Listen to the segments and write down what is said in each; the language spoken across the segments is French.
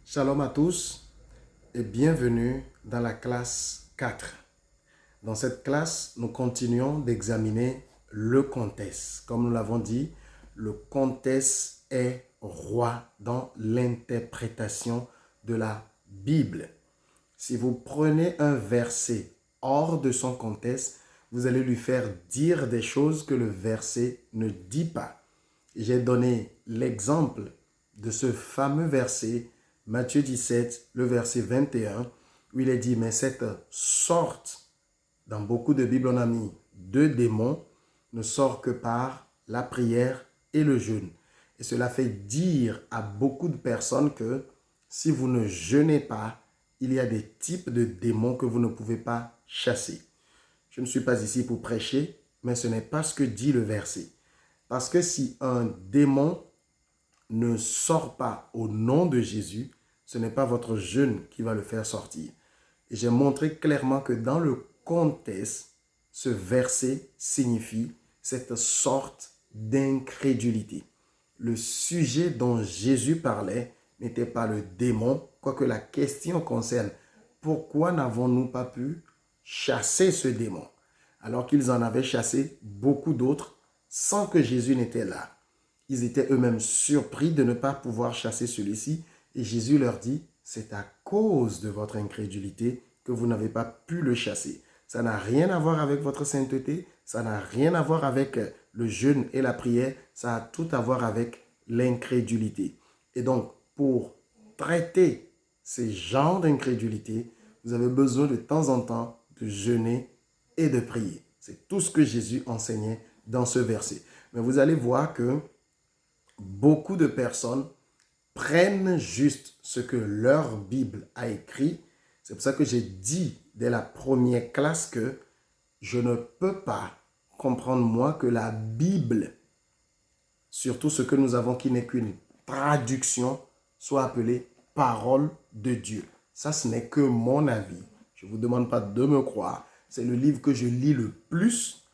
Shalom à tous et bienvenue dans la classe 4. Dans cette classe, nous continuons d'examiner le contexte. Comme nous l'avons dit, le contexte est roi dans l'interprétation de la Bible. Si vous prenez un verset hors de son contexte, vous allez lui faire dire des choses que le verset ne dit pas. J'ai donné l'exemple de ce fameux verset, Matthieu 17, le verset 21, où il est dit, mais cette sorte, dans beaucoup de Bibles on a mis deux démons, ne sort que par la prière et le jeûne. Et cela fait dire à beaucoup de personnes que si vous ne jeûnez pas, il y a des types de démons que vous ne pouvez pas chasser. Je ne suis pas ici pour prêcher, mais ce n'est pas ce que dit le verset. Parce que si un démon ne sort pas au nom de Jésus, ce n'est pas votre jeûne qui va le faire sortir. Et j'ai montré clairement que dans le contexte, ce verset signifie cette sorte d'incrédulité. Le sujet dont Jésus parlait n'était pas le démon, quoique la question concerne pourquoi n'avons-nous pas pu chasser ce démon, alors qu'ils en avaient chassé beaucoup d'autres sans que Jésus n'était là. Ils étaient eux-mêmes surpris de ne pas pouvoir chasser celui-ci et Jésus leur dit, c'est à cause de votre incrédulité que vous n'avez pas pu le chasser. Ça n'a rien à voir avec votre sainteté, ça n'a rien à voir avec le jeûne et la prière, ça a tout à voir avec l'incrédulité. Et donc, pour traiter ces genres d'incrédulité, vous avez besoin de temps en temps de jeûner et de prier. C'est tout ce que Jésus enseignait dans ce verset. Mais vous allez voir que beaucoup de personnes prennent juste ce que leur Bible a écrit. C'est pour ça que j'ai dit dès la première classe que je ne peux pas comprendre moi que la Bible, surtout ce que nous avons qui n'est qu'une traduction, soit appelée parole de Dieu. Ça, ce n'est que mon avis. Je ne vous demande pas de me croire. C'est le livre que je lis le plus,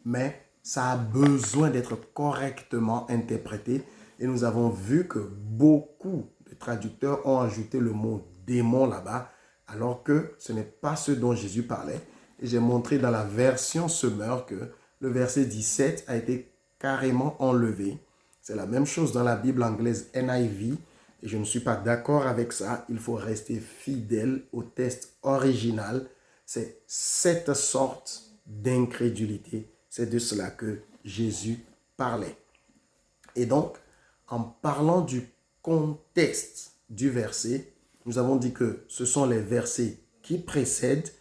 mais ça a besoin d'être correctement interprété. Et nous avons vu que beaucoup de traducteurs ont ajouté le mot démon là-bas, alors que ce n'est pas ce dont Jésus parlait. Et j'ai montré dans la version Semeur que le verset 17 a été carrément enlevé. C'est la même chose dans la Bible anglaise NIV. Et je ne suis pas d'accord avec ça. Il faut rester fidèle au texte original. C'est cette sorte d'incrédulité. C'est de cela que Jésus parlait. Et donc, en parlant du contexte du verset, nous avons dit que ce sont les versets qui précèdent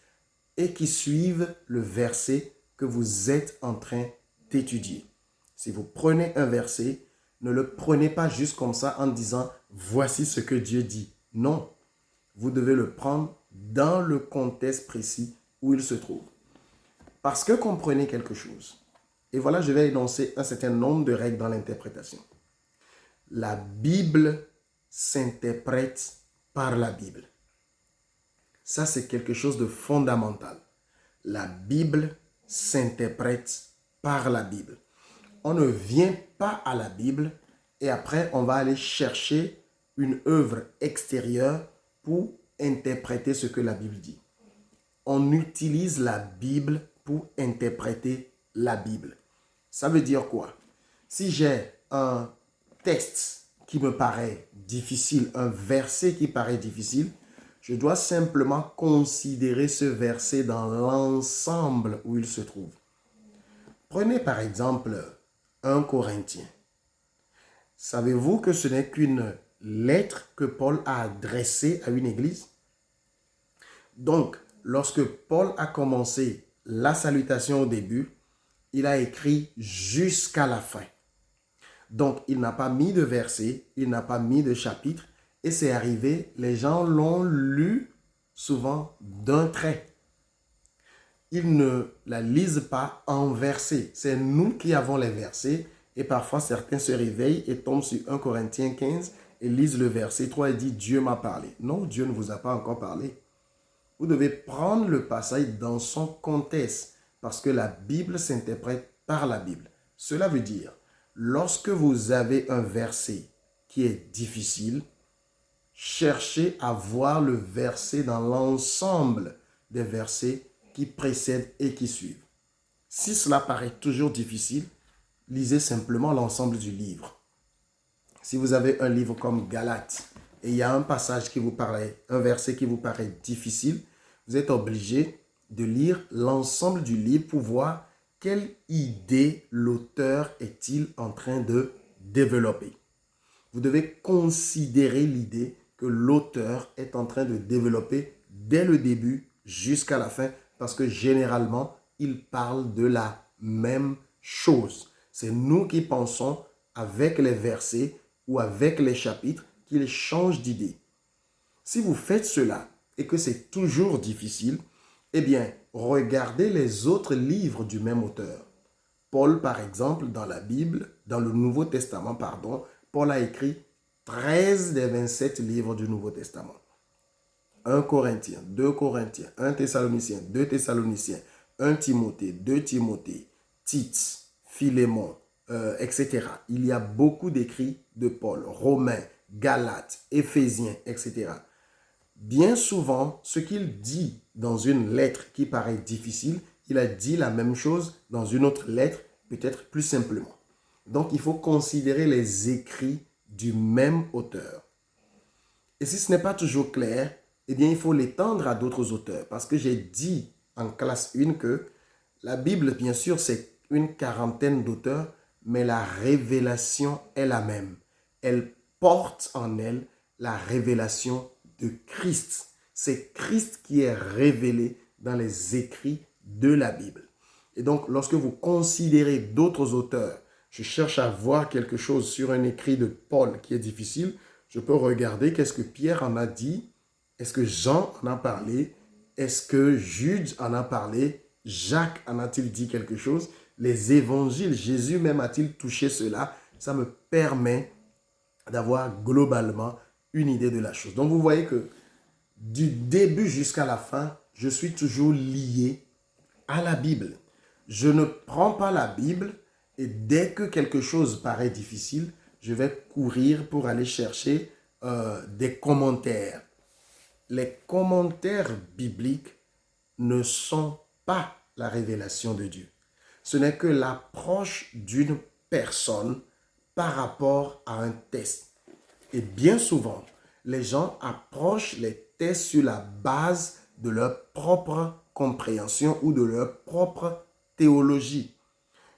et qui suivent le verset que vous êtes en train d'étudier. Si vous prenez un verset, ne le prenez pas juste comme ça en disant « voici ce que Dieu dit ». Non, vous devez le prendre dans le contexte précis où il se trouve. Parce que comprenez quelque chose. Et voilà, je vais énoncer un certain nombre de règles dans l'interprétation. La Bible s'interprète par la Bible. Ça, c'est quelque chose de fondamental. La Bible s'interprète par la Bible. On ne vient pas à la Bible et après, on va aller chercher une œuvre extérieure pour interpréter ce que la Bible dit. On utilise la Bible pour interpréter la Bible. Ça veut dire quoi? Si j'ai un texte qui me paraît difficile, un verset qui paraît difficile, je dois simplement considérer ce verset dans l'ensemble où il se trouve. Prenez par exemple 1 Corinthiens. Savez-vous que ce n'est qu'une lettre que Paul a adressée à une église? Donc, lorsque Paul a commencé la salutation au début, il a écrit jusqu'à la fin. Donc, il n'a pas mis de verset, il n'a pas mis de chapitre, et c'est arrivé, les gens l'ont lu souvent d'un trait. Ils ne la lisent pas en versets. C'est nous qui avons les versets, et parfois certains se réveillent et tombent sur 1 Corinthiens 15 et lisent le verset 3 et disent « Dieu m'a parlé ». Non, Dieu ne vous a pas encore parlé. Vous devez prendre le passage dans son contexte parce que la Bible s'interprète par la Bible. Cela veut dire, lorsque vous avez un verset qui est difficile, cherchez à voir le verset dans l'ensemble des versets qui précèdent et qui suivent. Si cela paraît toujours difficile, lisez simplement l'ensemble du livre. Si vous avez un livre comme Galates et il y a un passage qui vous paraît, un verset qui vous paraît difficile, vous êtes obligé de lire l'ensemble du livre pour voir quelle idée l'auteur est-il en train de développer. Vous devez considérer l'idée que l'auteur est en train de développer dès le début jusqu'à la fin parce que généralement, il parle de la même chose. C'est nous qui pensons avec les versets ou avec les chapitres qu'il change d'idée. Si vous faites cela et que c'est toujours difficile, eh bien, regardez les autres livres du même auteur. Paul, par exemple, dans la Bible, dans le Nouveau Testament, Paul a écrit 13 des 27 livres du Nouveau Testament. 1 Corinthiens, 2 Corinthiens, 1 Thessaloniciens, 2 Thessaloniciens, 1 Timothée, 2 Timothée, Tite, Philémon, etc. Il y a beaucoup d'écrits de Paul, Romains, Galates, Éphésiens, etc. Bien souvent, ce qu'il dit dans une lettre qui paraît difficile, il a dit la même chose dans une autre lettre, peut-être plus simplement. Donc, il faut considérer les écrits du même auteur. Et si ce n'est pas toujours clair, eh bien, il faut l'étendre à d'autres auteurs. Parce que j'ai dit en classe 1 que la Bible, bien sûr, c'est une quarantaine d'auteurs, mais la révélation est la même. Elle porte en elle la révélation de Christ. C'est Christ qui est révélé dans les écrits de la Bible. Et donc, lorsque vous considérez d'autres auteurs, je cherche à voir quelque chose sur un écrit de Paul qui est difficile, je peux regarder qu'est-ce que Pierre en a dit, est-ce que Jean en a parlé, est-ce que Jude en a parlé, Jacques en a-t-il dit quelque chose, les évangiles, Jésus même a-t-il touché cela. Ça me permet d'avoir globalement une idée de la chose. Donc vous voyez que du début jusqu'à la fin, je suis toujours lié à la Bible. Je ne prends pas la Bible et dès que quelque chose paraît difficile, je vais courir pour aller chercher des commentaires. Les commentaires bibliques ne sont pas la révélation de Dieu. Ce n'est que l'approche d'une personne par rapport à un texte. Et bien souvent, les gens approchent les textes sur la base de leur propre compréhension ou de leur propre théologie.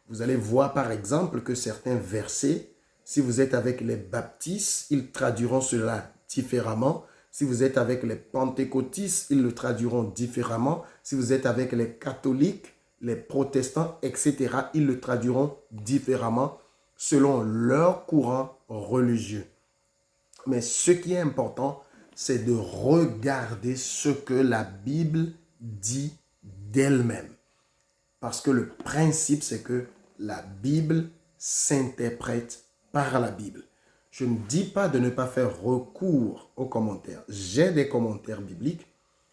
Vous allez voir par exemple que certains versets, si vous êtes avec les baptistes, ils traduiront cela différemment. Si vous êtes avec les pentecôtistes, ils le traduiront différemment. Si vous êtes avec les catholiques, les protestants, etc., ils le traduiront différemment selon leur courant religieux. Mais ce qui est important, c'est de regarder ce que la Bible dit d'elle-même. Parce que le principe, c'est que la Bible s'interprète par la Bible. Je ne dis pas de ne pas faire recours aux commentaires. J'ai des commentaires bibliques.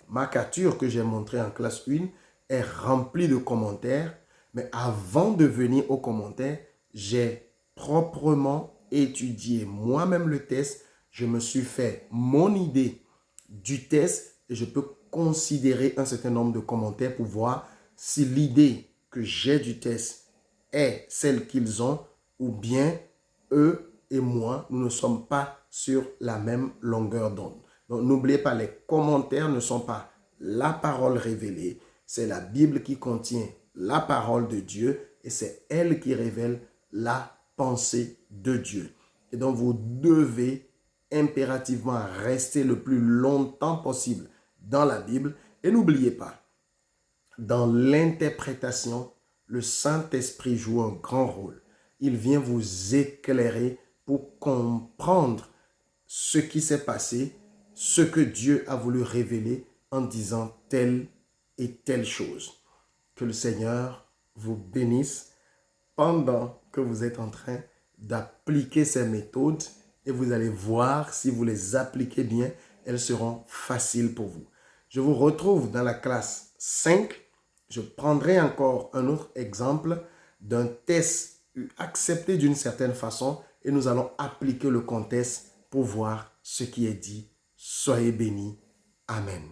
Ma capture que j'ai montrée en classe 1 est remplie de commentaires. Mais avant de venir aux commentaires, j'ai proprement étudié moi-même le test. Je me suis fait mon idée du test et je peux considérer un certain nombre de commentaires pour voir si l'idée que j'ai du test est celle qu'ils ont ou bien eux et moi, nous ne sommes pas sur la même longueur d'onde. Donc, n'oubliez pas, les commentaires ne sont pas la parole révélée. C'est la Bible qui contient la parole de Dieu et c'est elle qui révèle la pensée de Dieu. Et donc, vous devez impérativement rester le plus longtemps possible dans la Bible. Et n'oubliez pas, dans l'interprétation, le Saint-Esprit joue un grand rôle. Il vient vous éclairer pour comprendre ce qui s'est passé, ce que Dieu a voulu révéler en disant telle et telle chose. Que le Seigneur vous bénisse pendant que vous êtes en train d'appliquer ces méthodes et vous allez voir si vous les appliquez bien, elles seront faciles pour vous. Je vous retrouve dans la classe 5. Je prendrai encore un autre exemple d'un test accepté d'une certaine façon et nous allons appliquer le contexte pour voir ce qui est dit Soyez bénis. Amen.